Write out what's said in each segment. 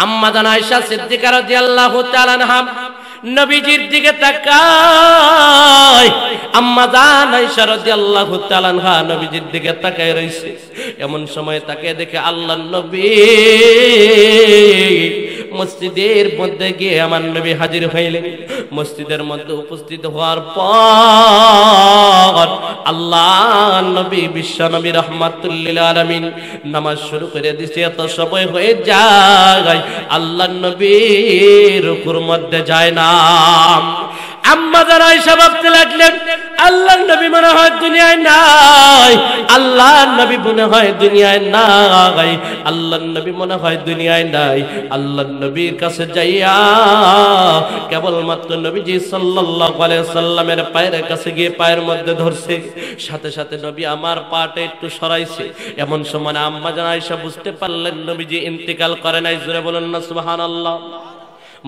আম্মা জান আয়েশা সিদ্দিকা রাদিয়াল্লাহু তাআলা আনহা নবীজির দিকে তাকায়। আম্মা জান আয়েশা রাদিয়াল্লাহু তাআলা আনহা নবীজির দিকে তাকায় রইছে। এমন সময় তাকে দেখে আল্লাহর নবী মসজিদের মধ্যে গিয়ে আমার নবী হাজির হইলেন। মসজিদের মধ্যে উপস্থিত হওয়ার পর আল্লাহ নবী বিশ্ব নবী রাহমাতুল লিল আলামিন নামাজ শুরু করে দিয়েছে। এত সময় হয়ে যায় আল্লাহ নবী রুকুর মধ্যে যায় না। আম্মা জান আয়েশা ভাবতে লাগলেন আল্লাহর নবী মনে হয় দুনিয়ায় নাই, আল্লাহর নবী মনে হয় দুনিয়ায় নাই, আল্লাহর নবী মনে হয় দুনিয়ায় নাই। আল্লাহর নবীর কাছে যাইয়া কেবলমাত্র নবীজি সাল্লাল্লাহু আলাইহি সাল্লামের পায়ের কাছে গিয়ে পায়ের মধ্যে ধরছে। সাথে সাথে নবী আমার পাটা একটু সরাইছে। এমন সময় আম্মা জান আয়েশা বুঝতে পারলেন নবীজি ইন্তেকাল করে নাই। জোরে বলুন না সুবহানাল্লাহ।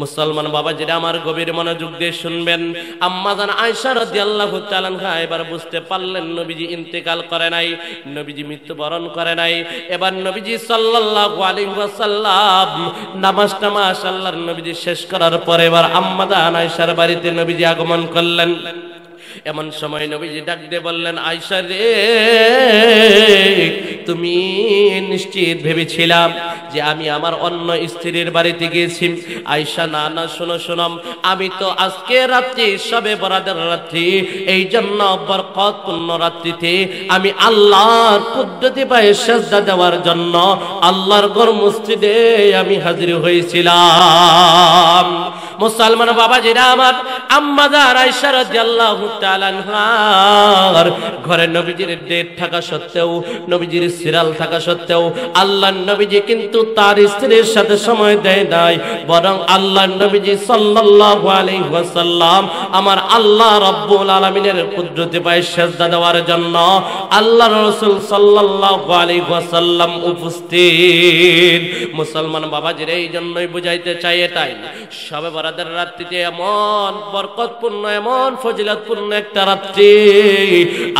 মুসলমান বাবাজিরা আমার গভীর মনোযোগ দিয়ে শুনবেন। আম্মা জান আয়েশা রাদিয়াল্লাহু তাআলা আনহা এবার বুঝতে পারলেন নবীজি ইন্তেকাল করে নাই, নবীজি মৃত্যুবরণ করে নাই। এবার নবীজি সাল্লাল্লাহু আলাইহি ওয়াসাল্লাম নামাজটা মাশাআল্লাহ নবীজি শেষ করার পরে এবার আম্মা জান আয়েশার বাড়িতে নবীজি আগমন করলেন। এমন সময় নবীজি ডাক দিয়ে বললেন, আয়েশা রে, তুমি নিশ্চিত ভেবেছিলাম যে আমি আমার অন্য স্ত্রীর বাড়িতে গিয়েছি। আয়েশা, না না, শোনো শোনো, আমি তো আজকে রাত্রি শবে বরাতের রাত্রি, এই জন্য বরকতপূর্ণ রাত্রিতে আমি আল্লাহর কুদরতি পায়ে সিজদা দেওয়ার জন্য আল্লাহর ঘর মসজিদে আমি হাজির হয়েছিলাম। মুসলমান বাবাজিরা আমার, আম্মা জান আয়েশা রাদিয়াল্লাহু তাআলা আনহার ঘরে নবীজির ডেট থাকা সত্ত্বেও, নবীজির সিরাল থাকা সত্ত্বেও আল্লাহর নবীজি কিন্তু তার স্ত্রীর সাথে সময় দেয় নাই, বরং আল্লাহর নবীজি সাল্লাল্লাহু আলাইহি ওয়াসাল্লাম আমার আল্লাহ রাব্বুল আলামিনের কুদরতি পায়ে সিজদা দেওয়ার জন্য আল্লাহর রাসূল সাল্লাল্লাহু আলাইহি ওয়াসাল্লাম উপস্থিত। মুসলমান বাবাজিরা, এই জন্যই বুঝাইতে চাই এটাই, শবে বরাতের রাত্রিতে এমন বরকতপূর্ণ, এমন ফজিলতপূর্ণ একটা রাত্রি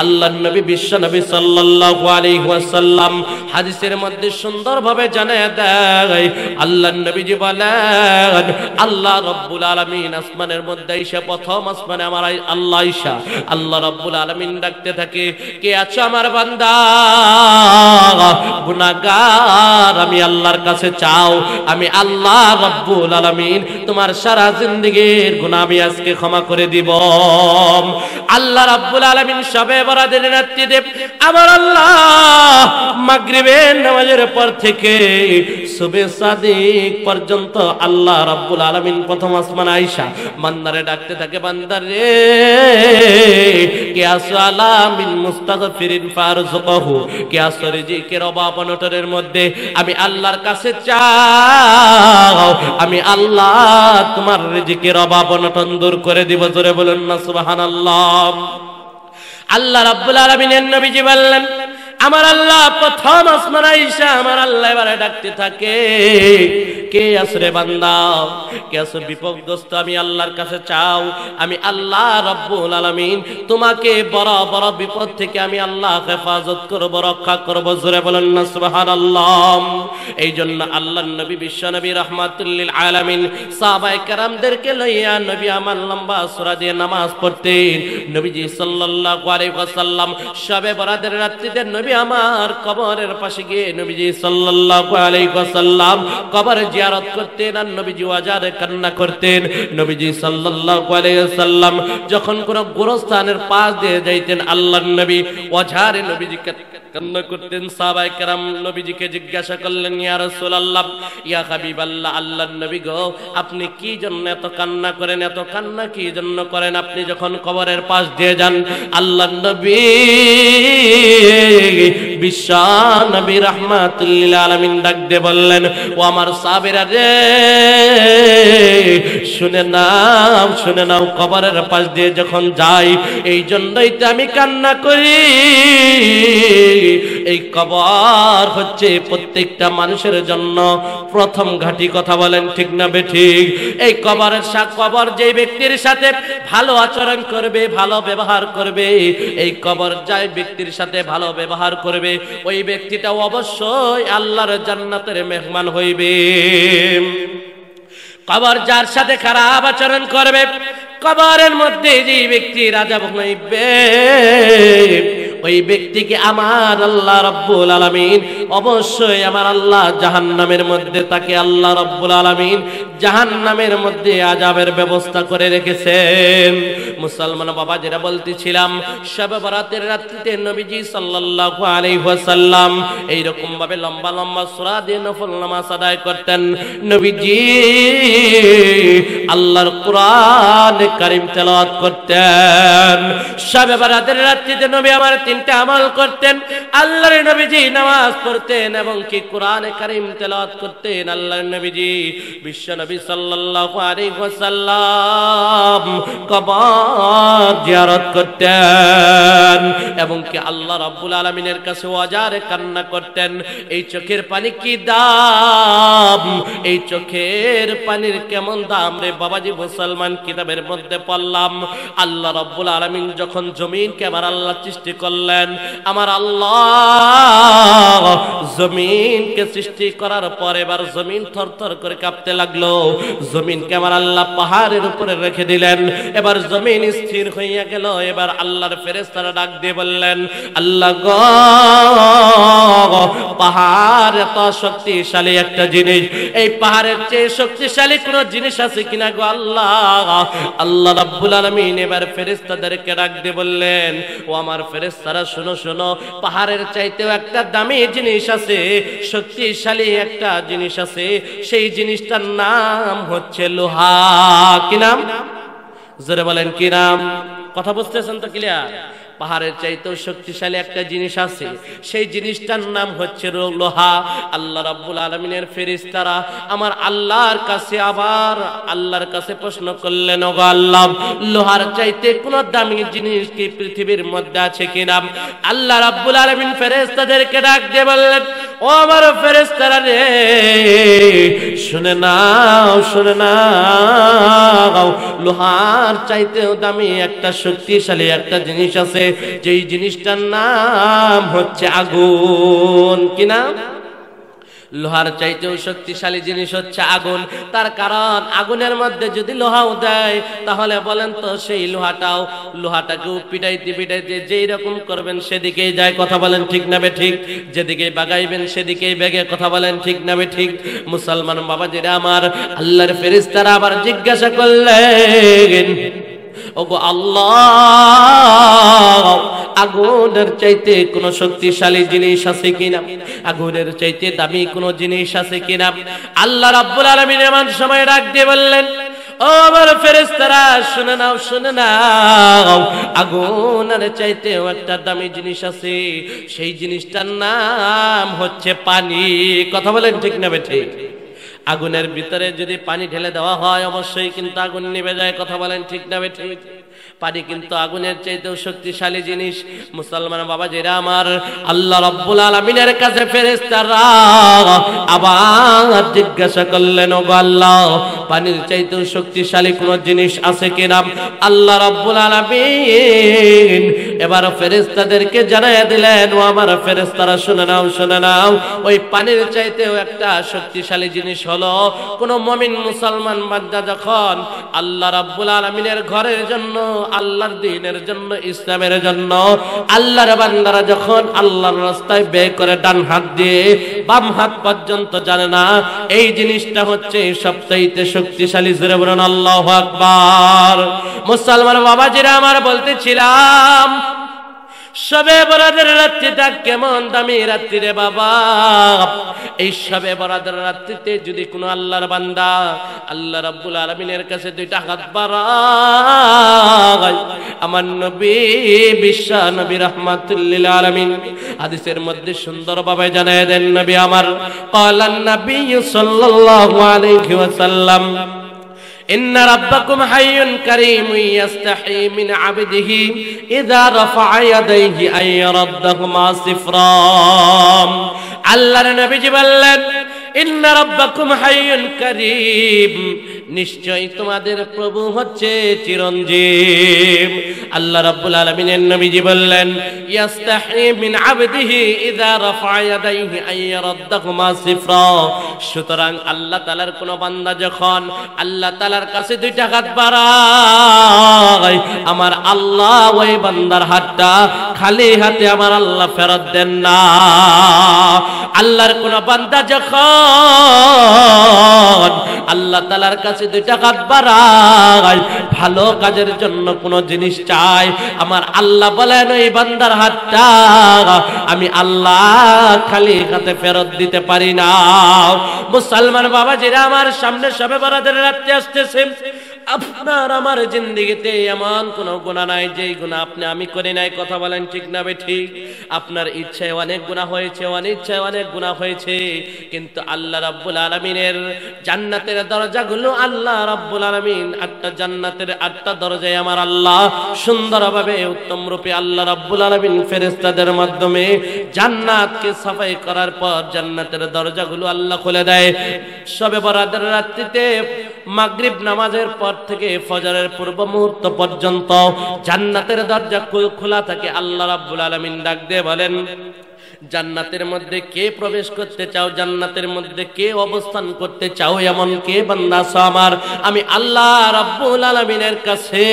আল্লাহর নবী বিশ্ব নবী সাল্লাল্লাহু আলাইহি ওয়াসাল্লাম হাদিসের মধ্যে সুন্দরভাবে জানায় দেয়। আল্লাহর নবীজি বলেন, আল্লাহ রাব্বুল আলামিন আসমানের মধ্যে এসে প্রথম আসমানে আমার আল্লাহ আয়েশা আল্লাহ রাব্বুল আলামিন ডাকতে থাকে, কে আছো আমার বান্দা? গুনাহগার আমি আল্লাহর কাছে চাও, আমি আল্লাহ রাব্বুল আলামিন তোমার সারা জিন্দেগীর গুনাহ আমি আজকে ক্ষমা করে দিব। আল্লাহ রাব্বুল আলামিন শবে বরাতের রাত্রিতে আমার আল্লাহ মাগরিবের নামাজের পর থেকে সুবহে সাদিক পর্যন্ত আল্লাহ রাব্বুল আলামিন প্রথম আসমান আয়েশা বান্দারে ডাকতে থাকে, বান্দারে কে আসো আলা মিন মুস্তাগফিরিন ফারযুকহু, কে আসো রিজিকের অভাব অনটনের মধ্যে আমি আল্লাহর কাছে চাও, আমি আল্লাহ তোমার রিজিকের অভাব অনটন দূর করে দিব। জোরে বলুন না সুবহানাল্লাহ। আল্লাহ রাব্বুল আলামিনের নবীজি বললেন, আমার আল্লাহ প্রথম আসমান আয়েশা আমার আল্লাহ এবারে ডাকতে থাকে, কে আসরে বান্দা, কে আসো বিপদগ্রস্ত, আমি আল্লাহর কাছে চাও, আমি আল্লাহ রাব্বুল আলামিন তোমাকে বড় বড় বিপদ থেকে আমি আল্লাহ হেফাজত করব, রক্ষা করব। জোরে বলেন না সুবহানাল্লাহ। এই জন্য আল্লাহর নবী বিশ্ব নবী রাহমাতুল লিল আলামিন সাহাবায়ে কেরামদেরকে লইয়া নবী আমার লম্বা সূরা দিয়ে নামাজ পড়তেন। নবীজি সাল্লাল্লাহু আলাইহি ওয়াসাল্লাম শবে বরাতের রাত্রিতে নবী আমার কবরের পাশে গিয়ে নবীজি সাল্লাল্লাহু আলাইহি ওয়াসাল্লাম কবরে জিয়ারত করতেন আর নবীজি ওয়াজারে কান্না করতেন। নবীজি সাল্লাল্লাহু আলাইহি ওয়াসাল্লাম যখন কোন গোরস্থানের পাশ দিয়ে যাইতেন আল্লাহর নবী ওয়াজারে নবীজি কান্না করতেন। সাহাবায়ে কেরাম নবীজিকে জিজ্ঞাসা করলেন, ইয়া রাসূলুল্লাহ, ইয়া হাবিবাল্লাহ, আল্লাহর নবী গো, আপনি কি জন্য এত কান্না করেন, এত কান্না কি জন্য করেন আপনি যখন কবরের পাশ দিয়ে যান? আল্লাহর নবী বিশ্ব নবী রাহমাতুল লিল আলামিন ডাক দিয়ে বললেন, ও আমার সাহাবীরা রে, শুনে নাও শুনে নাও, কবরের পাশ দিয়ে যখন যাই এই জন্যই তো আমি কান্না করি। এই কবর হচ্ছে প্রত্যেকটা মানুষের জন্য প্রথম ঘাঁটি। কথা বলেন ঠিক না বেঠিক? এই কবর যে ব্যক্তির সাথে ভালো আচরণ করবে, ভালো ব্যবহার করবে, এই কবর যে ব্যক্তির সাথে ভালো ব্যবহার করবে, ওই ব্যক্তিটা অবশ্যই আল্লাহর জান্নাতের মেহমান হইবে। কবর যার সাথে খারাপ আচরণ করবে, কবরের মধ্যে যে ব্যক্তি আযাব হইবে, ওই ব্যক্তিকে আমার আল্লাহ রাব্বুল আলামিন অবশ্যই আমার আল্লাহ জাহান্নামের মধ্যে তাকে আল্লাহ রাব্বুল আলামিন জাহান্নামের মধ্যে আযাবের ব্যবস্থা করে রেখেছেন। মুসলমান বাবা, যেটা বলতেছিলাম, শবে বরাতের রাত্রিতে নবীজি সাল্লাল্লাহু আলাইহি ওয়াসাল্লাম এইরকম ভাবে লম্বা লম্বা সূরা দিয়ে নফল নামাজ আদায় করতেন। নবীজি আল্লাহর কোরআন কারীম তেলাওয়াত করতেন। শবে বরাতের রাত্রিতে নবী আমার তিনটা আমল করতেন। আল্লাহর নবীজি নামাজ পড়তেন এবং কি কোরআন কারীম তেলাওয়াত করতেন। আল্লাহর নবীজি বিশ্ব নবী সাল্লাল্লাহু আলাইহি ওয়াসাল্লাম কবর জিয়ারত করতেন এবং কি আল্লাহ রাব্বুল আলামিনের কাছে ওয়াজারে কান্না করতেন। এই চোখের পানি কি দাম, এই চোখের পানির কেমন দাম রে বাবাজি মুসলমান। কিতাবের মধ্যে পড়লাম, আল্লাহ রাব্বুল আলামিন যখন জমিনকে আমার আল্লাহ সৃষ্টি করলেন, আমার আল্লাহ জমিনকে সৃষ্টি করার পর এবার জমিন থরথর করে কাঁপতে লাগলো। জমিনকে আমার আল্লাহ পাহাড়ের উপরে রেখে দিলেন। এবার জমিন স্থির হইয়া গেল। এবার আল্লাহর ফেরেশতারা ডাক দিয়ে বললেন, আল্লাহ গো, পাহাড় এত শক্তিশালী একটা জিনিস, এই পাহাড়ের চেয়ে শক্তিশালী কোন জিনিস আছে কিনা গো আল্লাহ? আল্লাহ রাব্বুল আলামিন এবার ফেরেশতাদেরকে ডাক দিয়ে বললেন, ও আমার ফেরেশতারা শোনো শোনো, পাহাড়ের চাইতেও একটা দামি জিনিস আছে, শক্তিশালী একটা জিনিস আছে। সেই জিনিসটার নাম হচ্ছে লোহা। কি নাম? জোরে বলেন কি নাম? কথা বুঝতেছেন তো ক্লিয়ার? পাহাড়ের চাইতেও শক্তিশালী একটা জিনিস আছে, সেই জিনিসটার নাম হচ্ছে লোহা। আল্লাহ রাব্বুল আলামিনের ফেরেশতারা আমার আল্লাহর কাছে আবার আল্লাহর কাছে প্রশ্ন করলেন, ওগো আল্লাহ, লোহার চাইতে কোন দামি জিনিস কি পৃথিবীর মধ্যে আছে কিনা? আল্লাহ রাব্বুল আলামিন ফেরেশতাদেরকে ডাক দিয়ে বললেন, ও আমার ফেরেশতারা রে, শুনে নাও শুনে নাও, লোহার চাইতেও দামি একটা শক্তিশালী একটা জিনিস আছে, যেই জিনিসটার নাম হচ্ছে আগুন। কি নাম? লোহার চাইতেও শক্তিশালী জিনিস হচ্ছে আগুন। তার কারণ আগুনের মধ্যে যদি লোহাও দেয়, তাহলে বলেন তো সেই লোহাটাকেও পিটাইতে পিটাইতে যেই রকম করবেন সেদিকেই যায়। কথা বলেন ঠিক না বেঠিক? যেদিকে বাগাইবেন সেদিকেই বেগে। কথা বলেন ঠিক না বেঠিক? মুসলমান বাবা, যেটা আমার আল্লাহর ফেরেশতারা আবার জিজ্ঞাসা করলেন, ওগো আল্লাহ, আগুনের চাইতে কোন শক্তিশালী জিনিস আছে কিনা? আগুনের চাইতে দামি কোন জিনিস আছে কিনা? আল্লাহ রাব্বুল আলামিন এমন সময় ডাক দিয়ে বললেন, ও আমার ফেরেশতারা শুনে নাও শুনে নাও, আগুনের চাইতেও একটা দামি জিনিস আছে, সেই জিনিসটার নাম হচ্ছে পানি। কথা বলেন ঠিক না বেঠিক? আগুনের ভিতরে যদি পানি ঢেলে দেওয়া হয় অবশ্যই কিন্তু আগুন নিভে যায়। কথা বলেন ঠিক না বেঠিক? পানি কিন্তু আগুনের চাইতেও শক্তিশালী জিনিস। মুসলমান বাবা, যেটা আমার আল্লাহ রাব্বুল আলামিনের কাছে ফেরেশতারা আবার জিজ্ঞাসা করলেন, ওগো আল্লাহ, পানির চাইতেও শক্তিশালী কোন জিনিস আছে কিনা? আল্লাহ রাব্বুল আলামিন এবার ফেরেশতাদেরকে জানাইয়া দিলেন, ও আমার ফেরেশতারা শুনে নাও শুনে নাও, ওই পানির চাইতেও একটা শক্তিশালী জিনিস হলো, কোন মুমিন মুসলমান বান্দা যখন আল্লাহ রাব্বুল আলামিনের ঘরের জন্য, আল্লাহর দ্বীনের জন্য, ইসলামের জন্য, আল্লাহর বান্দারা যখন আল্লাহর রাস্তায় ব্যয় করে ডান হাত দিয়ে বাম হাত পর্যন্ত জানে না, এই জিনিসটা হচ্ছে সবচাইতে শক্তিশালী। জোরে বলুন আল্লাহু আকবার। মুসলমান বাবাজিরা আমার, বলতেছিলাম শবে বরাতের রাত্রিটা কেমন দামি রাত্রি রে বাবা। এই শবে বরাতের রাত্রিতে যদি কোনো আল্লাহর বান্দা আল্লাহ রাব্বুল আলামিনের কাছে দুইটা হাত বাড়ায়, আমার নবী বিশ্ব নবী রাহমাতুল লিল আলামিন হাদিসের মধ্যে সুন্দরভাবে জানায় দেন, নবী আমার ক্বালান নবী সাল্লাল্লাহু আলাইহি ওয়াসাল্লাম, ইন্না রাব্বাকুম হাইয়ুন কারীমুন ইয়াস্তাহি মিন আবদিহি ইযা রাফা'a ইয়াদাইহি আন ইয়ারদ্দাহুমা সিফরা। আল্লাহর নবীজি বললেন, ইন্না রাব্বাকুম হাইয়ুন কারীম, নিশ্চয় তোমাদের প্রভু হচ্ছে চিরঞ্জীব। আল্লাহ রাব্বুল আলামিনের নবীজি বললেন, ইয়াস্তাহি মিন আবদিহি ইযা রাফা'a ইয়াদাইহি আন ইয়ারদ্দাহুমা সিফরা। সুতরাং আল্লাহ তাআলার কোন বান্দা যখন আল্লাহ তাআলার কাছে দুইটা হাত বাড়ায়, আমার আল্লাহ ওই বান্দার হাতটা খালি হাতে আমার আল্লাহ ফেরত দেন না। আল্লাহর কোন বান্দা যখন আল্লাহ তাআলার কাছে দুইটা হাত বাড়ায়, ভালো কাজের জন্য কোন জিনিস চায়, আমার আল্লাহ বলেন ওই বান্দার হাতটা আমি আল্লাহ খালি হাতে ফেরত দিতে পারি না। মুসলমান বাবাজিরা আমার, সামনে শবে বরাতের রাতে আসতেছে। আপনার আমার জিন্দেগিতে এমন কোন গুনাহ নাই যেই গুনাহ আপনি আমি করি নাই, কথা বলেন ঠিক না বেঠিক? আপনার ইচ্ছায় অনেক গুনাহ হয়েছে, অনিচ্ছায় অনেক গুনাহ হয়েছে, কিন্তু আল্লাহ রাব্বুল আলামিনের জান্নাতের দরজাগুলো আল্লাহ রাব্বুল আলামিন, আটটা জান্নাতের আটটা দরজায় আমার আল্লাহ সুন্দরভাবে উত্তম রূপে আল্লাহ রাব্বুল আলামিন ফেরেশতাদের মাধ্যমে জান্নাতকে সাফাই করার পর জান্নাতের দরজাগুলো আল্লাহ খুলে দেয়। শবে বরাতের রাত্রিতে মাগরিব নামাজের পর থেকে ফজরের পূর্ব মুহূর্ত পর্যন্ত জান্নাতের দরজা খোলা থাকে। আল্লাহ রাব্বুল আলামিন ডাক দিয়ে বলেন, জান্নাতের মধ্যে কে প্রবেশ করতে চাও, জান্নাতের মধ্যে কে অবস্থান করতে চাও, এমন কে বান্দা আছো আমার? আমি আল্লাহ রাব্বুল আলামিনের কাছে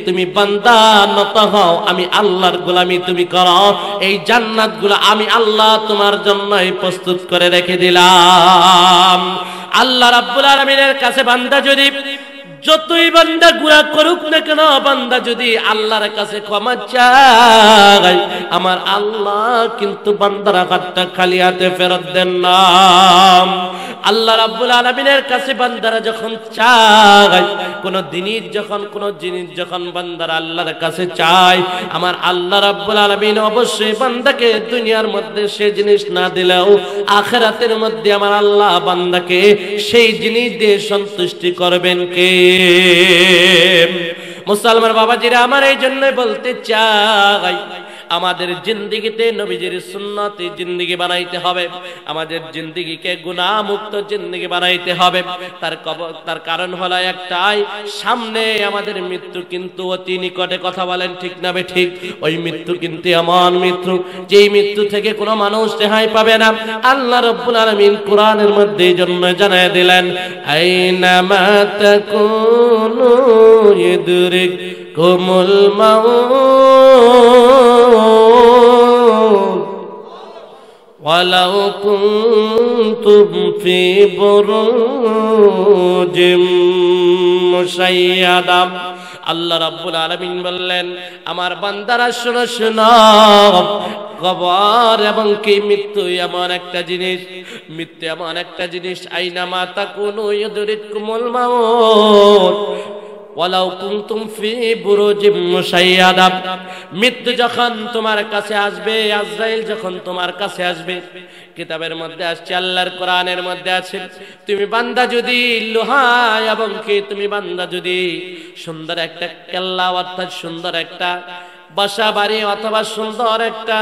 তুমি বান্দা নত হও, আমি আল্লাহর গোলামি তুমি করো, এই জান্নাতগুলো আমি আল্লাহ তোমার জন্যই প্রস্তুত করে রেখে দিলাম। আল্লাহ রাব্বুল আলামিনের কাছে বান্দা যদি যতই বান্দা গুনাহ করুক না কেন, বান্দা যদি আল্লাহর কাছে ক্ষমা চায়, আমার আল্লাহ কিন্তু বান্দার হাতটা খালি হাতে ফেরত দেন না। আল্লাহ রাব্বুল আলামিনের কাছে বান্দারা যখন চায় কোন জিনিস যখন বান্দারা আল্লাহর কাছে চায়, আমার আল্লাহ রাব্বুল আলামিন অবশ্যই বান্দাকে দুনিয়ার মধ্যে সেই জিনিস না দিলেও আখিরাতের মধ্যে আমার আল্লাহ বান্দাকে সেই জিনিস দিয়ে সন্তুষ্টি করবেন কে? মুসলমান বাবাজিরা আমার, এই জন্য বলতে চাই আমাদের জিন্দেগিতে নবীজির সুন্নতে জিন্দেগি বানাইতে হবে, আমাদের জিন্দেগিকে গুনাহ মুক্ত জিন্দেগি বানাইতে হবে। তার কারণ হলো একটাই, সামনে আমাদের মৃত্যু কিন্তু অতি নিকটে, কথা বলেন ঠিক না বেঠিক? ওই মৃত্যু কিন্তু এমন মৃত্যু যেই মৃত্যু থেকে কোনো মানুষ রেহাই পাবে না। আল্লাহ রাব্বুল আলামিন কোরআনের মধ্যে এই জন্য জানায় দিলেন, আইনামা তাকুনু ইদরিকুমুল মাউত ওয়ালাউ কুনতুম ফি বুরুজিম মুশাইয়াদা। আল্লাহ রাব্বুল আলামিন বললেন, আমার বান্দারা শোনো শোনো, কবর এবং কি মৃত্যু এমন একটা জিনিস, মৃত্যু এমন একটা জিনিস, আইনামা তাকুনু ইদরিকুমুল মাউত ওয়ালাউ কুনতুম ফি বুরুজিম মুশাইয়াদা। মৃত্যু যখন তোমার কাছে আসবে, আজরাইল যখন তোমার কাছে আসবে, কিতাবের মধ্যে আসছে, আল্লাহর কোরআনের মধ্যে আছে, তুমি বান্দা যদি লোহা এবং কি তুমি বান্দা যদি সুন্দর একটা কেল্লা অর্থাৎ সুন্দর একটা বাসা বাড়ি অথবা সুন্দর একটা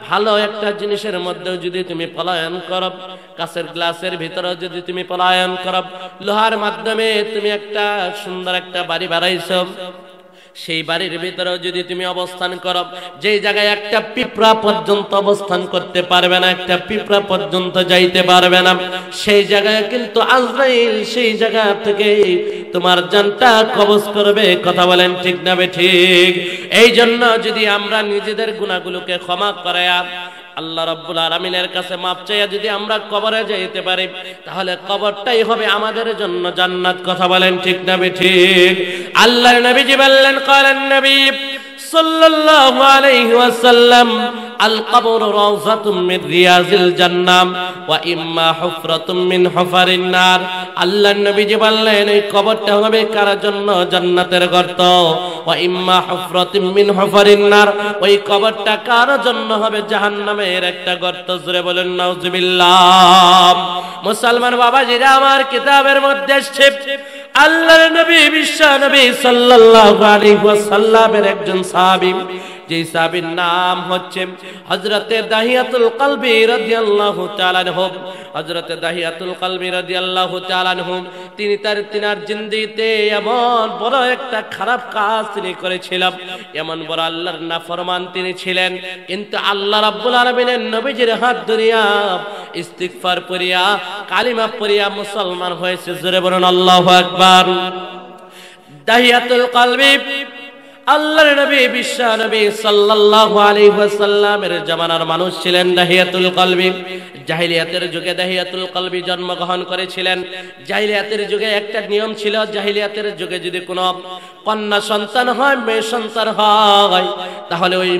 ভালো একটা জিনিসের মধ্যে যদি তুমি পলায়ন করো, কাঁচের গ্লাসের ভিতরে যদি তুমি পলায়ন করো, লোহার মাধ্যমে তুমি একটা সুন্দর একটা বাড়ি বানাইছো, সেই বাড়ির ভিতরে যদি তুমি অবস্থান করো, যেই জায়গায় একটা পিঁপড়া পর্যন্ত অবস্থান করতে পারবে না, একটা পিঁপড়া পর্যন্ত যাইতে পারবে না, সেই জায়গায় কিন্তু আজরাইল সেই জায়গা থেকে তোমার জানটা কবজ করবে, কথা বলেন ঠিক না বেঠিক? এই জন্য যদি আমরা নিজেদের গুনাহগুলোকে ক্ষমা করায়া আল্লাহ রাব্বুল আলামিনের কাছে মাপ চাইয়া যদি আমরা কবরে যাইতে পারি, তাহলে কবরটাই হবে আমাদের জন্য জান্নাত, কথা বলেন ঠিক না বেঠিক? আল্লাহর নবীজি বললেন, ক্বালান নবী সাল্লাল্লাহু আলাইহি ওয়াসাল্লাম, আল কবরু রাউযাতুম মিন রিয়াজিল জান্নাহ ওয়া ইম্মা হুফরাতুম মিন হুফারিন নার। আল্লাহর নবীজি বললেন, এই কবরটা হবে কার জন্য? জান্নাতের গর্ত। ওয়া ইম্মা হুফরাতুম মিন হুফারিন নার, ওই কবরটা কার জন্য হবে? জাহান্নামের একটা গর্ত। জোরে বলেন নাউজুবিল্লাহ। মুসলমান বাবাজিরা আমার, কিতাবের মধ্যে আসছে, আল্লাহর নবী বিশ্ব নবী সাল্লাল্লাহু আলাইহি ওয়াসাল্লামের একজন সাহাবী, যে সাহাবীর নাম হচ্ছে হযরতে দাহিয়াতুল কলবি রাদিয়াল্লাহু তাআলা আনহু। হযরতে দাহিয়াতুল কলবি রাদিয়াল্লাহু তাআলা আনহু তিনার জিন্দেগিতে এমন বড় একটা খারাপ কাজ তিনি করেছিলেন, এমন বড় আল্লাহর নাফরমান তিনি ছিলেন, কিন্তু আল্লাহ রাব্বুল আলামিনের নবীজির হাত ধরিয়া ইস্তিগফার পড়িয়া কালিমা পড়িয়া মুসলমান হয়েছে। জোরে বলুন আল্লাহু আকবার। দাহিয়াতুল কলবি আল্লাহর নবী বিশ্ব নবী সাল্লাল্লাহু আলাইহি ওয়াসাল্লামের জামানার মানুষ ছিলেন দাহিয়াতুল কলবি। জাহিলিয়াতের যুগে দাহিয়াতুল কলবি জন্মগ্রহণ করেছিলেন। জাহিলিয়াতের যুগে একটা নিয়ম ছিল, জাহিলিয়াতের যুগে যদি কোনো কন্যা সন্তান হয়, মেয়ে সন্তান হয়, তাহলে ওই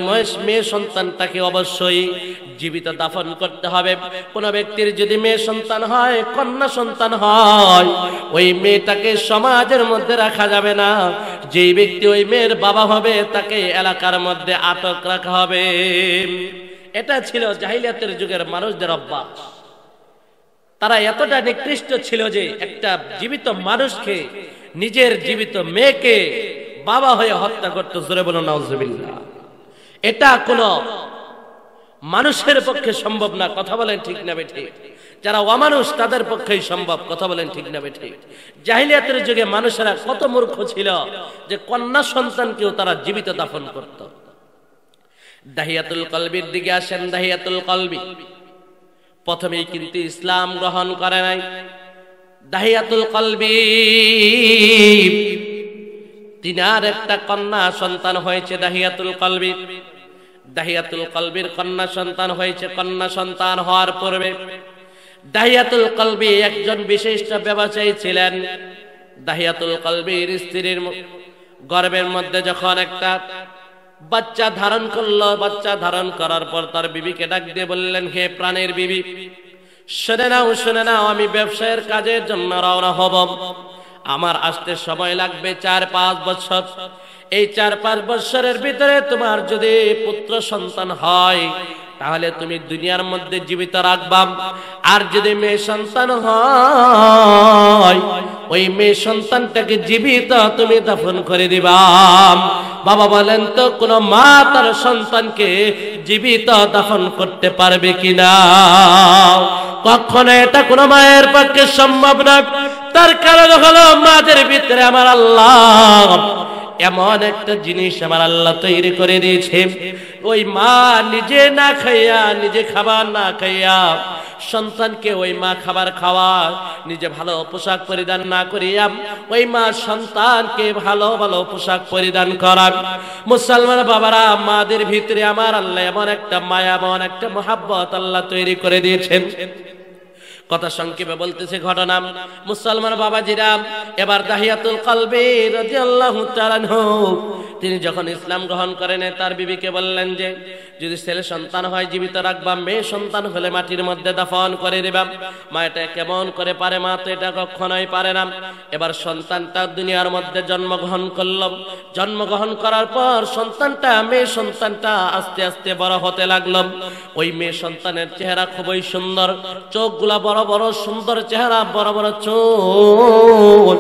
মেয়ে সন্তানটাকে অবশ্যই জীবিত দাফন করতে হবে। কোন ব্যক্তির যদি মেয়ে সন্তান হয়, কন্যা সন্তান হয়, ওই মেয়েটাকে সমাজের মধ্যে রাখা যাবে না। যেই ব্যক্তি ওই মেয়ের বাবা হবে তাকে এলাকার মধ্যে আটক রাখা হবে। এটা ছিল জাহিলিয়াতের যুগের মানুষদের অভ্যাস। তারা এতটা নিকৃষ্ট ছিল যে একটা জীবিত মানুষকে, নিজের জীবিত মেয়েকে বাবা হয়ে হত্যা করত। জোরে বলুন নাউজুবিল্লাহ। এটা কোনো মানুষের পক্ষে সম্ভব না। কথা বলেন ঠিক না বেঠিক? যারা অমানুষ তাদের পক্ষেই সম্ভব। কথা বলেন ঠিক না বেঠিক? জাহিলিয়াতের যুগে মানুষেরা কত মূর্খ ছিল যে কন্যা সন্তানকেও তারা জীবিত দাফন করত। দাহিয়াতুল কলবির দিকে আসেন। দাহিয়াতুল কলবি প্রথমেই কিন্তু ইসলাম গ্রহণ করে নাই। দাহিয়াতুল কলবি তিনার একটা কন্যা সন্তান হয়েছে। দাহিয়াতুল কলবি, দাহিয়াতুল কলবির কন্যা সন্তান হয়েছে। কন্যা সন্তান হওয়ার পূর্বে দাহিয়াতুল কলবি একজন বিশিষ্ট ব্যবসায়ী ছিলেন। দাহিয়াতুল কলবির স্ত্রীর গর্ভের মধ্যে যখন একটা বাচ্চা ধারণ করলো, বাচ্চা ধারণ করার পর তার বিবিকে ডাক দিয়ে বললেন, হে প্রাণের বিবি, শুনে নাও, শুনে নাও, আমি ব্যবসায়ের কাজের জন্য রওনা হব। আমার আসতে সময় লাগবে 4-5 বছর। এই 4-5 বছরের ভিতরে তোমার যদি পুত্র সন্তান হয় তাহলে তুমি দুনিয়ার মধ্যে জীবিত রাখবা। আর যদি মেয়ে সন্তান হয়, ওই মেয়ে সন্তানটাকে জীবিত তুমি দাফন করে দিবা। বাবা বলেন তো, কোন মা তার সন্তানকে জীবিত দাফন করতে পারবে কিনা? কখনো এটা কোন মায়ের পক্ষে সম্ভব না। তার কারণ হলো মাদের ভিতরে আমার আল্লাহ এমন একটা জিনিস আমার আল্লাহ তৈরি করে দিয়েছে, ওই মা নিজে না খাইয়া, নিজে খাবার না খাইয়া সন্তানকে ওই মা খাবার খাওয়া, নিজে ভালো পোশাক পরিধান না করিয়া ওই মা সন্তানকে ভালো ভালো পোশাক পরিধান করা। মুসলমান বাবারা, মাদের ভিতরে আমার আল্লাহ এমন একটা মায়া, এমন একটা মহাব্বত আল্লাহ তৈরি করে দিয়েছেন। কথা সংক্ষেপে বলতেছে ঘটনা। মুসলমান বাবাজিরা, এবার দাহিয়াতুল কলবি রাদিয়াল্লাহু তাআলা আনহু তিনি যখন ইসলাম গ্রহণ করেন, তার বিবিকে বললেন যে যদি ছেলে সন্তান হয় জীবিত রাখবা, মেয়ে সন্তান হলে মাটির মধ্যে দাফন করে দেবা। মা এটা কেমন করে পারে? মা তো এটা কখনোই পারে না। এবার সন্তানটা দুনিয়ার মধ্যে জন্মগ্রহণ করল। জন্মগ্রহণ করার পর সন্তানটা, মেয়ে সন্তানটা আস্তে আস্তে বড় হতে লাগলো। ওই মেয়ে সন্তানের চেহারা খুবই সুন্দর, চোখগুলা বড় বড়, সুন্দর চেহারা, বড় বড় চোখ,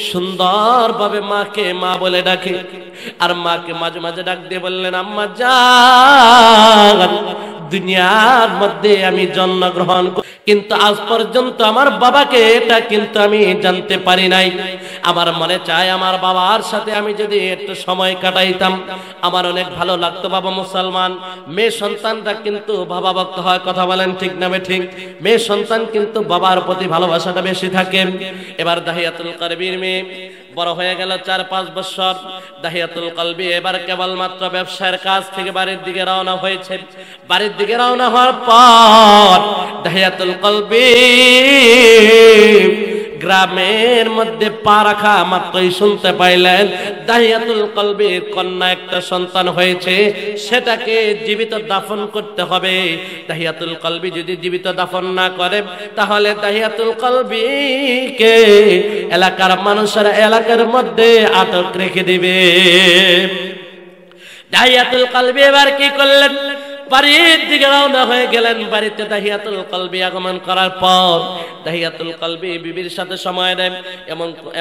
সুন্দর ভাবে মাকে মা বলে ডাকে। আর মাকে মাঝে মাঝে ডাক দিয়ে বললেন, আম্মা জান, দুনিয়ার মধ্যে আমি জন্মগ্রহণ, কিন্তু আজ পর্যন্ত আমার বাবাকে এটা কিন্তু আমি জানতে পারি নাই। আমার মনে চায় আমার বাবার সাথে আমি যদি একটু সময় কাটাইতাম, আমার অনেক ভালো লাগতো। বাবা মুসলমান, মেয়ে সন্তানটা কিন্তু বাবা ভক্ত হয়। কথা বলেন ঠিক না ঠিক? মেয়ে সন্তান কিন্তু বাবার প্রতি ভালোবাসাটা বেশি থাকে। এবার দাহিয়াতুল কলবির মেয়ে বড় হয়ে গেল 4-5 বছর। দাহিয়াতুল কলবি এবার কেবলমাত্র ব্যবসায়ের কাজ থেকে বাড়ির দিকে রওনা হয়েছে। বাড়ির দিকে রওনা হওয়ার পর দাহিয়াতুল কলবি গ্রামের মধ্যে পা রাখা মাত্রই শুনতে পাইলেন দাহিয়াতুল কলবির কন্যা একটা সন্তান হয়েছে, সেটাকে জীবিত দাফন করতে হবে। দাহিয়াতুল কলবি যদি জীবিত দাফন না করে তাহলে দাহিয়াতুল কলবিকে এলাকার মানুষেরা এলাকার মধ্যে আটক রেখে দিবে। দাহিয়াতুল কলবি এবার কি করলেন? বাড়ির দিকে রওনা হয়ে গেলেন। বাড়িতে দাহিয়াতুল কলবি আগমন করার পর দাহিয়াতুল কলবি বিবির সাথে সময় নেন।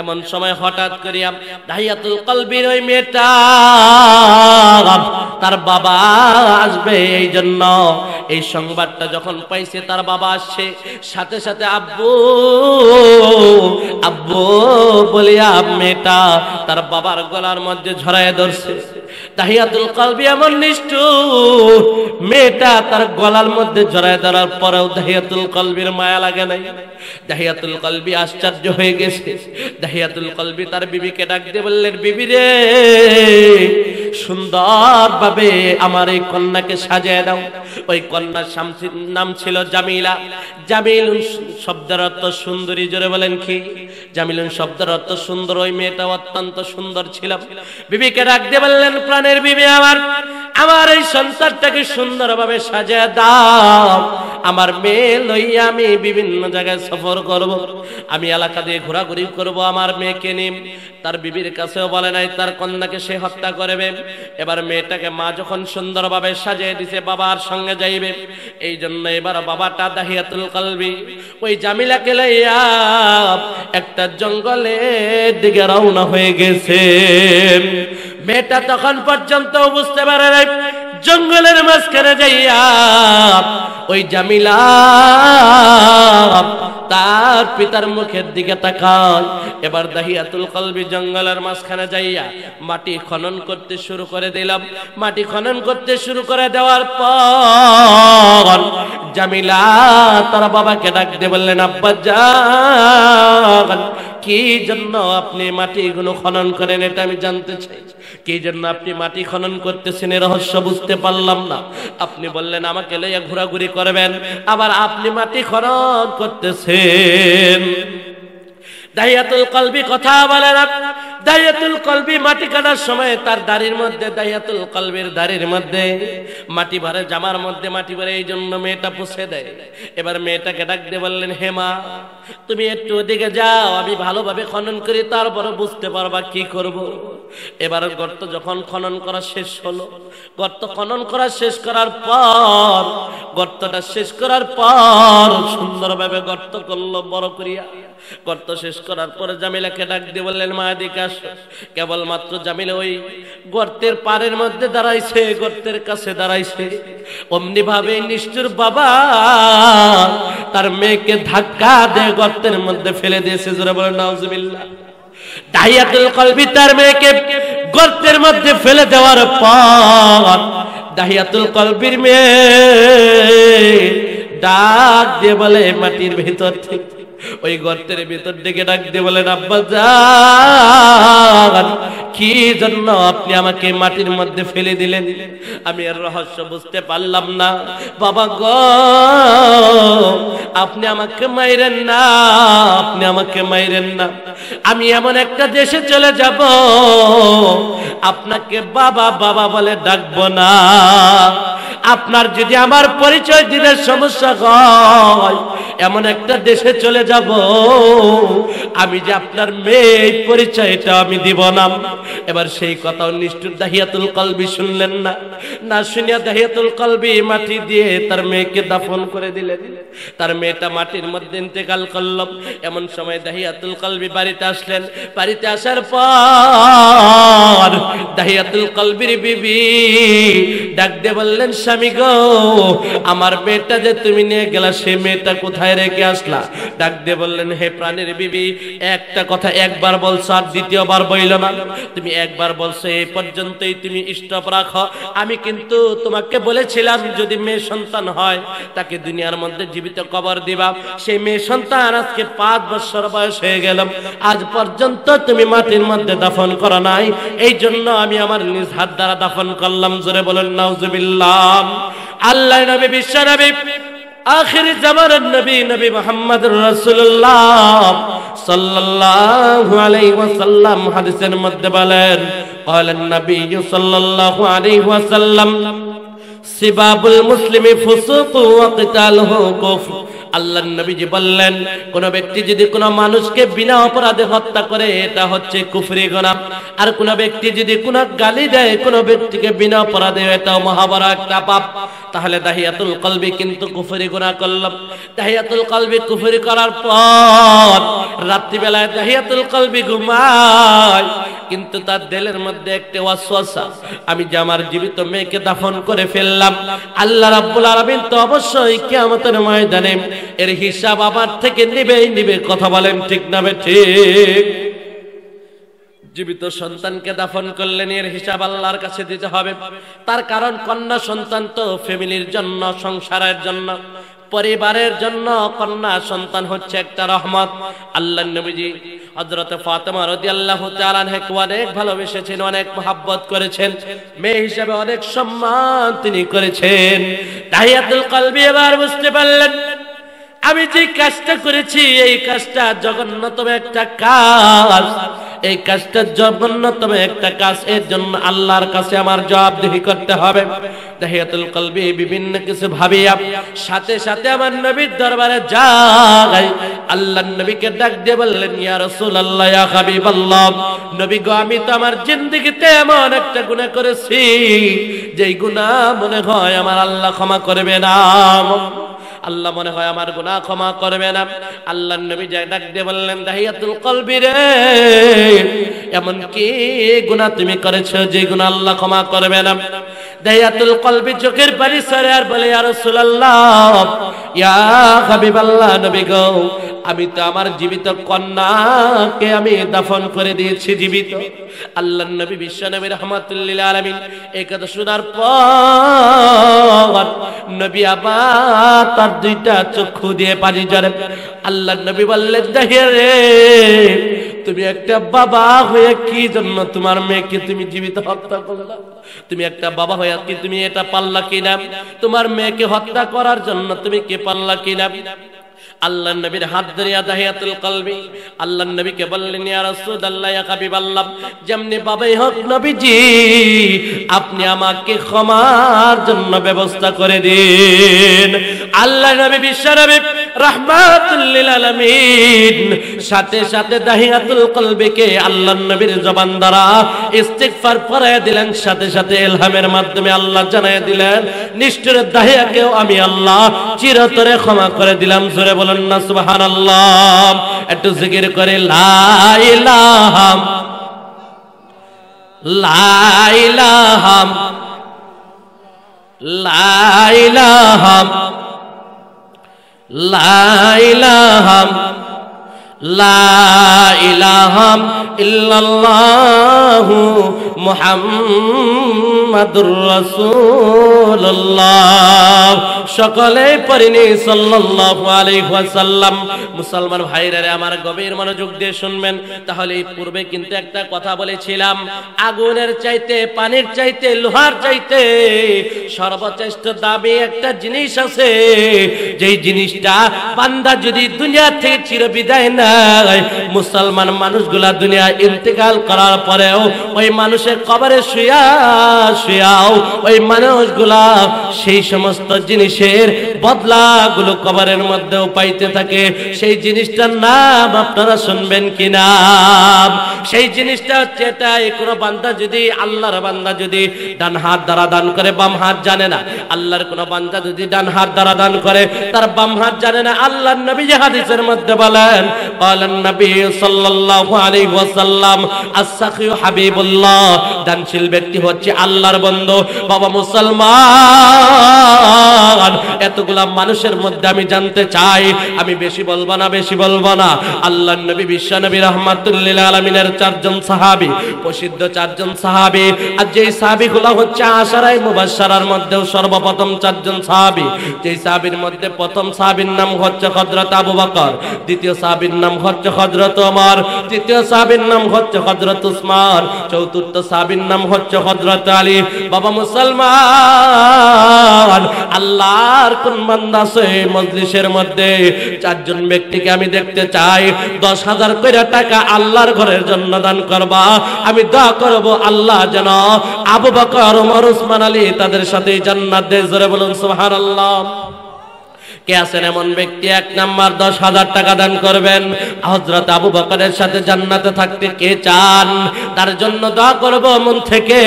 এমন সময় হঠাৎ করিয়া দাহিয়াতুল কলবির ওই মেয়েটা তার বাবা আসবে এই জন্য এই সংবাদটা যখন পাইছে, তার বাবা আসছে, সাথে সাথে আব্বু আব্বু বলিয়া মেয়েটা তার বাবার গলার মধ্যে ঝরায় ধরছে। দাহিয়াতুল কলবি এমন নিষ্ঠুর, মেয়েটা তার গলার মধ্যে জড়ায় ধরার পরেও দাহিয়াতুল কলবির মায়া লাগে নাই। দাহিয়াতুল কলবি আশ্চর্য হয়ে গেছে। দাহিয়াতুল কলবি তার বিবিকে ডাক দিয়ে বললেন, বিবি রে, সুন্দরভাবে আমার এই কন্যাকে সাজিয়ে দাও। ওই কন্যার নাম ছিল জামিলা। জামিলুন শব্দের অর্থ সুন্দরী। জোরে বলেন কি? জামিলুন শব্দের অর্থ সুন্দর। ওই মেয়েটা অত্যন্ত সুন্দর ছিল। বিবিকে ডাক দিয়ে বললেন, প্রাণের বিবি আমার এই সন্তানটাকে সুন্দরভাবে সাজিয়ে দাও। আমার মেয়ে লইয়া আমি বিভিন্ন জায়গায় সফর করব, আমি এলাকা দিয়ে ঘোরাঘুরি করব আমার মেয়েকে নিয়ে। তার বিবির কাছেও বলে নাই তার কন্যাকে সে হত্যা করবে। এবার মেয়েটাকে মা যখন সুন্দরভাবে সাজিয়ে দিছে, বাবার সঙ্গে যাইবে, এই জন্য এবার বাবাটা দাহিয়াতুল কলবি ওই জামিলাকে লইয়া একটা জঙ্গলের দিকে রওনা হয়ে গেছে। মেয়েটা তখন পর্যন্ত বুঝতে পারে নাই। জঙ্গলের মাঝখানে যাইয়া ওই জামিলা তার পিতার মুখের দিকে তাকায়। এবার দাহিয়াতুল কলবি জঙ্গলের মাঝখানে যাইয়া মাটি খনন করতে শুরু করে দিলাম। মাটি খনন করতে শুরু করে দেওয়ার পর জামিলা তার বাবাকে ডাক দিয়ে বললেন, আব্বা জান, কি জন্য আপনি মাটিগুলো খনন করেন এটা আমি জানতে চাই। কি জন্য আপনি মাটি খনন করতেছেন এর রহস্য বুঝতে পারলাম না। আপনি বললেন আমাকে লইয়া ঘোরাঘুরি করবেন, আবার আপনি মাটি খনন করতেছেন। দাহিয়াতুল কলবি কথা বলে না। দাহিয়াতুল কলবি মাটি কাটার সময় তার দাড়ির মধ্যে, দাহিয়াতুল কলবির দাড়ির মধ্যে মাটি ভরে, জামার মধ্যে মাটি ভরে, এই জন্য মেয়েটা পুষে দেয়। এবার মেয়েটাকে ডাক দিয়ে বললেন, হে মা, তুমি একটু ওদিকে যাও, আমি ভালোভাবে খনন করি, তারপরে বুঝতে পারবা কি করব। এবার গর্ত যখন খনন করা শেষ হলো, গর্ত খনন করা শেষ করার পর, গর্তটা শেষ করার পর সুন্দরভাবে গর্ত করলো বড় করিয়া। গর্ত শেষ করার পরে জামিলাকে ডাক দিয়ে বললেন, মা এদিকে আসো। কেবলমাত্র জামিলা ওই গর্তের পাড়ের মধ্যে দাঁড়াইছে, গর্তের কাছে দাঁড়াইছে, অমনি ভাবে নিষ্ঠুর বাবা তার মেয়েকে ধাক্কা দিয়ে গর্তের মধ্যে ফেলে দিয়েছে। জোরে বলেন নাউজুবিল্লাহ। দাহিয়াতুল কলবি তার মেয়েকে গর্তের মধ্যে ফেলে দেওয়ার পর দাহিয়াতুল কলবির মেয়ে ডাক দিয়ে বলে মাটির ভিতর থেকে, ওই গর্তের ভিতর থেকে ডাক দিয়ে বলেন, আব্বা জান, কি জন্য আপনি আমাকে মাটির মধ্যে ফেলে দিলেন? আমি আর রহস্য বুঝতে পারলাম না। বাবা গো, আপনি আমাকে মাইরেন না, আপনি আমাকে মাইরেন না। আমি এমন একটা দেশে চলে যাব, আপনাকে বাবা বাবা বলে ডাকবো না। আপনার যদি আমার পরিচয় দিতে সমস্যা হয়, এমন একটা দেশে চলে যাব, আমি যে আপনার মেয়ে পরিচয়টা আমি দিব না। এবার সেই কথাও নিষ্ঠুর দাহিয়াতুল কলবি শুনলেন না। না শুনিয়া দাহিয়াতুল কলবি মাটি দিয়ে তার মেয়েকে দাফন করে দিলেন। তার মেয়েটা মাটির মধ্যে ইন্তেকাল করল। এমন সময় দাহিয়াতুল কলবি বাড়িতে আসলেন। বাড়িতে আসার পর দাহিয়াতুল কলবির বিবি ডাক দিয়ে বললেন, স্বামী গো, আমার মেয়েটা যে তুমি নিয়ে গেলা, সে মেয়েটা কোথায় রেখে আসলা? ডাক দিয়ে বললেন, হে প্রাণের বিবি, একটা কথা একবার বলছো আর দ্বিতীয়বার বইল না। তুমি একবার বলছো, এই পর্যন্তই তুমি স্টপ রাখো। আমি কিন্তু তোমাকে বলেছিলাম যদি মেয়ে সন্তান হয় তাকে দুনিয়ার মধ্যে জীবিত কবর দিবা। সেই মেয়ে সন্তান আজকে 5 বছর বয়স হয়ে গেল, আজ পর্যন্ত তুমি মাটির মধ্যে দাফন করা নাই, এই জন্য আমি আমার নিজ হাত দ্বারা দাফন করলাম। জোরে বলেন নাউজুবিল্লাহ। আল্লাহ নবী, বিশ্ব নবী, আখির জামানার নবী, নবী মুহাম্মদুর রাসূলুল্লাহ সাল্লাল্লাহু আলাইহি ওয়াসাল্লাম হাদিসের মধ্যে বলেন, ক্বালান নবী সাল্লাল্লাহু আলাইহি ওয়াসাল্লাম, সিবাবুল মুসলিমি ফুসুক ওয়া কিতালুহু কুফর। আল্লাহর নবীজি বললেন, কোন ব্যক্তি যদি কোনো মানুষকে বিনা অপরাধে হত্যা করে এটা হচ্ছে কুফরি গুনাহ, আর কোন ব্যক্তি যদি কোনো গালি দেয় কোন ব্যক্তিকে বিনা অপরাধে এটাও মহাবড় একটা পাপ। তাহলে দাহিয়াতুল কলবি কিন্তু কুফরি গুনাহ করলাম। দাহিয়াতুল কলবি কুফরি করার পর রাত্রিবেলায় দাহিয়াতুল কলবি ঘুমায়, কিন্তু তার দিলের মধ্যে একটা ওয়াসওয়াসা, আমি যে আমার জীবিত মেয়েকে দাফন করে ফেললাম, আল্লাহ রাব্বুল আলামিন তো অবশ্যই কিয়ামতের ময়দানে এর হিসাব আমার থেকে নিবে। কথা বলেন ঠিক না ঠিক? জীবিত সন্তানকে দাফন করলেন, এর হিসাব আল্লাহর কাছে দিতে হবে। তার কারণ কন্যা সন্তান তো ফ্যামিলির জন্য, সংসারের জন্য, পরিবারের জন্য কন্যা সন্তান হচ্ছে একটা রহমত। আল্লাহর নবীজি হযরত ফাতেমা রাদিয়াল্লাহু তাআলা আনহাকে অনেক ভালোবেসেছেন, অনেক মহব্বত করেছেন, মেয়ে হিসেবে অনেক সম্মান তিনি করেছেন। দাহিয়াতুল কলবি এবার বুঝতে পারলেন, আমি যে কাজটা করেছি এই কাজটা জঘন্যতম একটা কাজ, এই কাজটা জঘন্যতম একটা কাজ, এর জন্য আল্লাহর কাছে আমার জবাবদিহি করতে হবে। দাহিয়াতুল কলবি বিভিন্ন কিছু ভাবিয়া সাথে সাথে আমার নবীর দরবারে যায়। আল্লাহর নবীকে ডাক দিয়ে বললেন, ইয়া রাসূলুল্লাহ, ইয়া হাবিবাল্লাহ, নবী গো, আমি তো আমার জিন্দেগিতে এমন একটা গুনাহ করেছি যেই গুনাহ মনে হয় আমার আল্লাহ ক্ষমা করবে না, আল্লাহ মনে হয় আমার গুনাহ ক্ষমা করবে না। আল্লাহর নবী যায় ডাক দিয়ে বললেন, দাহিয়াতুল কলবি রে, এমন কি গুনাহ তুমি করেছো যে গুনাহ আল্লাহ ক্ষমা করবে না? দাহিয়াতুল কলবি চোখের পানি ছেড়ে আর বলে, ইয়া রাসূলুল্লাহ, ইয়া হাবিবাল্লাহ, নবী গো, আমি তো আমার জীবিত কন্যাকে আমি দাফন করে দিয়েছি, জীবিত। আল্লাহর নবী বিশ্ব নবী রাহমাতুল লিল আলামিন এই কথা শোনার পর নবী আবার তার দুইটা চক্ষু দিয়ে পানি ঝরে। আল্লাহর নবী বললেন, দাহিয়া রে, তুমি একটা বাবা হয়ে কি জন্য তোমার মেয়েকে তুমি জীবিত হত্যা করলা? তুমি একটা বাবা হয়ে কি তুমি এটা পারলা কিনা? তোমার মেয়েকে হত্যা করার জন্য তুমি কি পারলা কিনা? আল্লাহর নবীর হাত ধরে দাহিয়াতুল কলবি আল্লাহর নবীকে বললেন, ইয়া রাসূলুল্লাহ, ইয়া হাবিবাল্লাহ, যেমনি বাবাই হোক নবীজি, আপনি আমাকে ক্ষমার জন্য ব্যবস্থা করে দিন। আল্লাহর নবী বিশ্ব নবী রাহমাতুল লিল আলামিন সাথে সাথে দাহিয়াতুল কলবিকে আল্লাহর নবীর জবান দ্বারা ইস্তিগফার পড়ায় দিলেন, সাথে সাথে ইলহামের মাধ্যমে আল্লাহ জানায় দিলেন, নিষ্ঠুর দাহিয়াকেও আমি আল্লাহ চিরতরে ক্ষমা করে দিলাম। জোরে বলেন না সুবহানাল্লাহ। একটু জিকির করে লা ইলাহা লা ইলাহা লা ইলাহা লা ইলাহা লা ইলাহা ইল্লাল্লাহু মুহাম্মাদুর রাসূলুল্লাহ। সকলে পড়িনি সাল্লাল্লাহু আলাইহি ওয়াসাল্লাম। মুসলমান ভাইরা আমার গভীর মনোযোগ দিয়ে শুনবেন। তাহলে এই পূর্বে কিন্তু একটা কথা বলেছিলাম, আগুনের চাইতে, পানির চাইতে, লোহার চাইতে সর্বশ্রেষ্ঠ দামি একটা জিনিস আছে, যেই জিনিসটা বান্দা যদি দুনিয়া থেকে চিরবিদায় নেয়, মুসলমান মানুষগুলা দুনিয়া ইন্তেকাল করার পরেও ওই মানুষের কবরে শুয়াও ওই মানুষগুলা সেই সমস্ত জিনিসের বদলাগুলো কবরের মধ্যেও পাইতে থাকে। সেই জিনিসটার নাম আপনারা শুনবেন কি নাম? সেই জিনিসটা হচ্ছে এটা, কোনো বান্দা যদি, আল্লাহর বান্দা যদি ডান হাত দ্বারা দান করে, বাম হাত জানে না। আল্লাহর কোন বান্দা যদি ডান হাত দ্বারা দান করে, তার বাম হাত জানে না। আল্লাহর নবী হাদিসের মধ্যে বলেন, ক্বালান নবী সাল্লাল্লাহু আলাইহি ওয়াসাল্লাম, আস-সাখিয়ু হাবিবুল্লাহ, দানশীল ব্যক্তি হচ্ছে আল্লাহর বন্ধু। বাবা মুসলমান, এতগুলা মানুষের মধ্যে আমি জানতে চাই, আমি বেশি বলবো না, আল্লাহর নবী বিশ্ব নবী রাহমাতুল লিল আলামিনের চারজন সাহাবী, প্রসিদ্ধ চারজন সাহাবী। আর যেই সাহাবীগুলো হচ্ছে আশারায়ে মুবাশশারার মধ্যেও সর্বপ্রথম চারজন সাহাবী। যেই সাহাবীর মধ্যে প্রথম সাহাবীর নাম হচ্ছে হযরত আবু বকর, দ্বিতীয় সাহাবীর নাম হচ্ছে হযরত ওমর, তৃতীয় সাহাবীর নাম হচ্ছে হযরত উসমান, চতুর্থ সাহাবীর নাম হচ্ছে হযরত আলী। বাবা মুসলমান, আল্লাহর কোন বান্দা আছে মজলিসের মধ্যে চারজন ব্যক্তিকে আমি দেখতে চাই 10,000 করে টাকা আল্লাহর ঘরের জন্য দান করবা। আমি দোয়া করব আল্লাহ যেন আবু বকর, ওমর, উসমান, আলী তাদের সাথে জান্নাত দেয়। জোরে বলুন সুবহানাল্লাহ। কে আছেন এমন ব্যক্তি? 1 নাম্বার 10,000 টাকা দান করবেন। হযরত আবু বকরের সাথে জান্নাতে থাকতে কে চান? তার জন্য দোয়া করব মন থেকে,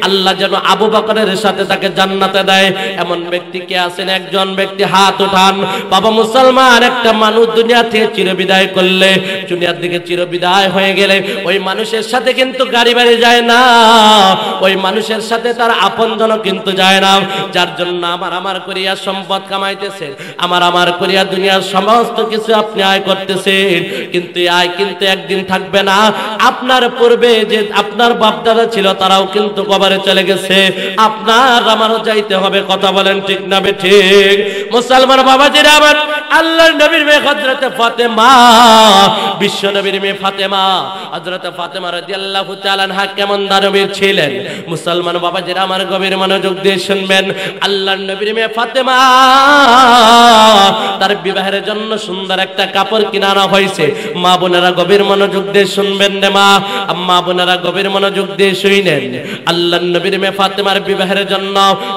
আল্লাহ যেন আবু বকরের সাথে তাকে জান্নাতে দেয়। এমন ব্যক্তি কে আছেন? একজন ব্যক্তি হাত উঠান। বাবা মুসলমান, একটা মানুষ দুনিয়া থেকে চিরবিদায় করলে, দুনিয়ার দিকে চিরবিদায় হয়ে গেলে ওই মানুষের সাথে কিন্তু গাড়ি বাড়ি যায় না, ওই মানুষের সাথে তার আপনজন কিন্তু যায় না। যার জন্য আমার করিয়া সম্পদ কামাইতেছেন, আমার করিয়া দুনিয়ার সমস্ত কিছু আপনি আয় করতেছেন, কিন্তু আয় কিন্তু একদিন থাকবে না। আপনার পূর্বে যে আপনার বাপদাদা ছিল তারাও কিন্তু কবরে চলে গেছে, আপনার আমারও যাইতে হবে। কথা বলেন ঠিক না ঠিক? মুসলমান বাবাজিরা আমার, আল্লাহর নবীর মেয়ে হযরত ফাতেমা, বিশ্ব নবীর মেয়ে ফাতেমা, হযরত ফাতেমা রাদিয়াল্লাহু তাআলা আনহা কেমন দানবীর ছিলেন? মুসলমান বাবাজিরা আমার, গভীর মনোযোগ দিয়ে শুনবেন। আল্লাহর নবীর মেয়ে ফাতেমা, তার বিবাহের জন্য সুন্দর একটা কাপড় কিনানো হয়েছে। মা বোনেরা গভীর মনোযোগ দিয়ে শুনবেন রে মা, আম্মা বোনেরা গভীর মনোযোগ দিয়ে শুনেন। আল্লাহর নবীর মেয়ে ফাতেমার বিবাহের জন্য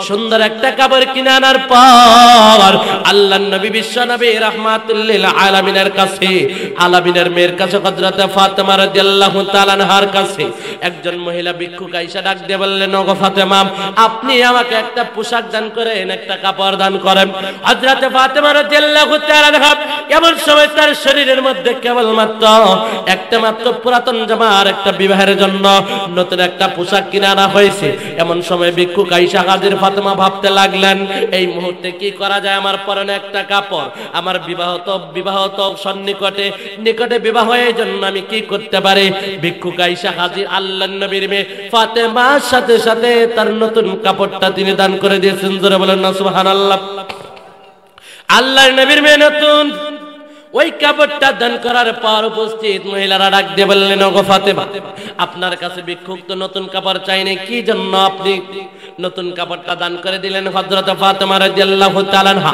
সুন্দর একটা কাপড় কিনে আনার পর আল্লাহর নবী বিশ্ব নবী রাহমাতুল লিল আলামিনের কাছে, আলামিনের মেয়ের কাছে হযরত ফাতেমা রাদিয়াল্লাহু তাআলা আনহার কাছে একজন মহিলা ভিক্ষুক আয়েশা ডাক দিয়ে বললেন, ওগো ফাতেমা, আপনি আমাকে একটা পোশাক দান করেন, একটা কাপড় দান করেন। হযরত ফাতেমা রাদিয়াল্লাহু তাআলা আনহা এমন সময় তার শরীরের মধ্যে কেবলমাত্র একটা মাত্র পুরাতন জামা আর একটা বিবাহের জন্য নতুন একটা পোশাক কিনে আনা হয়েছে। এমন সময় ভিক্ষুক আয়েশা হাজির। ফাতেমা ভাবতে লাগলেন, এই মুহূর্তে কি করা যায়? আমার পরনে একটা কাপড়, আমার বিবাহত সন্নিকটে নিকটে বিবাহ, এই জন্য আমি কি করতে পারি? ভিক্ষুক আয়েশা হাজির। আল্লাহর নবীর মেয়ে ফাতেমার সাথে সাথে তার নতুন কাপড়টা তিনি দান করে দিয়েছেন। জোরে বলেন না সুবহানাল্লাহ। আল্লাহর নবীর মেয়ে নতুন ওই কাপড়টা দান করার পর উপস্থিত মহিলারা ডাক দিয়ে বললেন, ওগো ফাতেমা, আপনার কাছে ভিক্ষুক তো নতুন কাপড় চাইনি, কি জন্য আপনি নতুন কাপড়টা দান করে দিলেন? হযরত ফাতেমা রাদিয়াল্লাহু তাআলা আনহা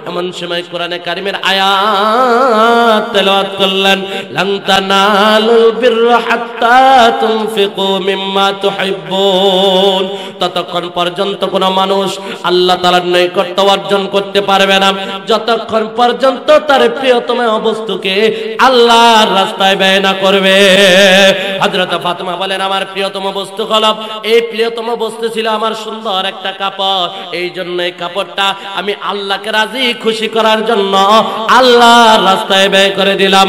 এমন সময় কোরআনে কারিমের আয়াত তেলাওয়াত করলেন, লান তানালুল বিররা হাত্তা তুনফিকু মিম্মা তুহিব্বুন। ততক্ষণ পর্যন্ত কোন মানুষ আল্লাহ তাআলার নৈকট্য অর্জন করতে পারবে না যতক্ষণ পর্যন্ত তার প্রিয়তম বস্তুকে আল্লাহর রাস্তায় ব্যয় না করবে। হযরত ফাতেমা বলেন, আমার প্রিয়তম বস্তু হলো, এই প্রিয়তম বস্তু ছিল আমার সুন্দর একটা কাপড়, এই জন্য এই কাপড়টা আমি আল্লাহকে রাজি খুশি করার জন্য আল্লাহর রাস্তায় ব্যয় করে দিলাম।